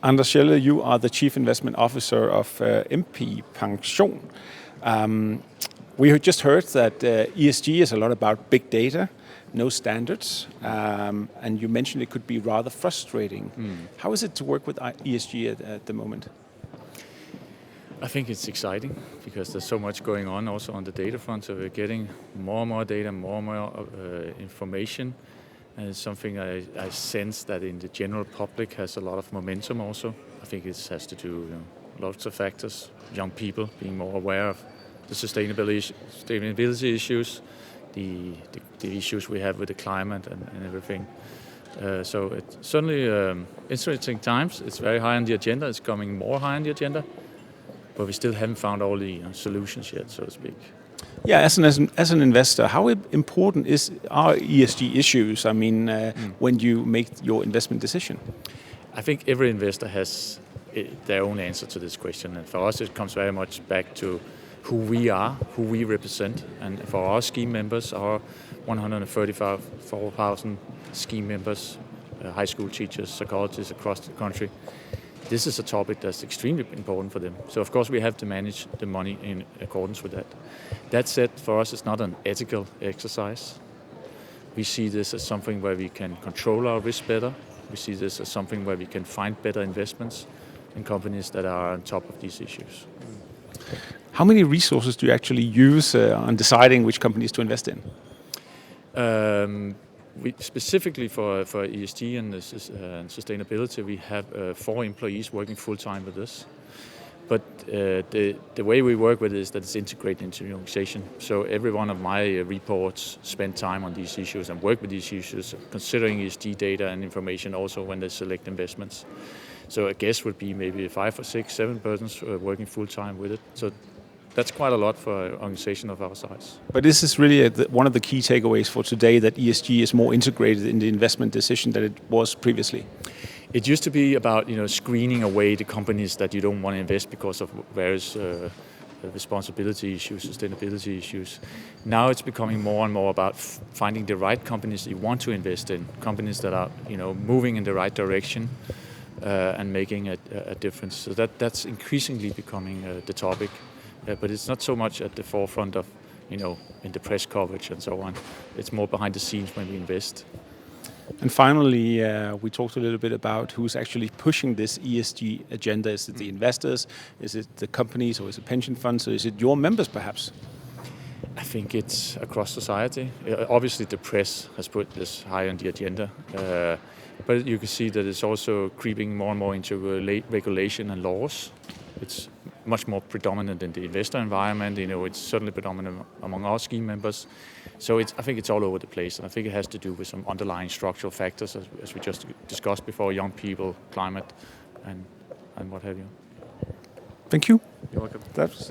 Anders Schelde, you are the Chief Investment Officer of MP Pension. We had just heard that ESG is a lot about big data, no standards, and you mentioned it could be rather frustrating. How is it to work with ESG at the moment? I think it's exciting because there's so much going on also on the data front, so we're getting more and more data, more and more information. And it's something I sense that in the general public has a lot of momentum also. I think it has to do with lots of factors, young people being more aware of the sustainability issues, the issues we have with the climate and everything. So it's certainly interesting times. It's very high on the agenda. It's coming more high on the agenda, but we still haven't found all the solutions yet, so to speak. Yeah, as an investor, how important are ESG issues? I mean, when you make your investment decision. I think every investor has their own answer to this question, and for us, it comes very much back to who we are, who we represent, and for our scheme members, our 134,000 scheme members, high school teachers, psychologists across the country. This is a topic that's extremely important for them. So of course we have to manage the money in accordance with that. That said, for us it's not an ethical exercise. We see this as something where we can control our risk better. We see this as something where we can find better investments in companies that are on top of these issues. How many resources do you actually use on deciding which companies to invest in? Specifically for ESG and sustainability, we have 4 employees working full-time with this. But the way we work with it is that it's integrated into the organization. So every one of my reports spend time on these issues and work with these issues, considering ESG data and information also when they select investments. So a guess would be maybe 5 or 6, 7 persons working full-time with it. So that's quite a lot for an organization of our size. But this is really one of the key takeaways for today, that ESG is more integrated in the investment decision than it was previously. It used to be about screening away the companies that you don't want to invest because of various responsibility issues, sustainability issues. Now it's becoming more and more about finding the right companies you want to invest in, companies that are moving in the right direction and making a difference. So that's increasingly becoming the topic. But it's not so much at the forefront of, in the press coverage and so on. It's more behind the scenes when we invest. And finally, we talked a little bit about who's actually pushing this ESG agenda. Is it the investors? Is it the companies? Or is it pension funds? Or is it your members, perhaps? I think it's across society. Obviously, the press has put this high on the agenda. But you can see that it's also creeping more and more into regulation and laws. It's much more predominant in the investor environment. It's certainly predominant among our scheme members. So I think it's all over the place, and I think it has to do with some underlying structural factors, as we just discussed before: young people, climate, and what have you. Thank you. You're welcome. That's it.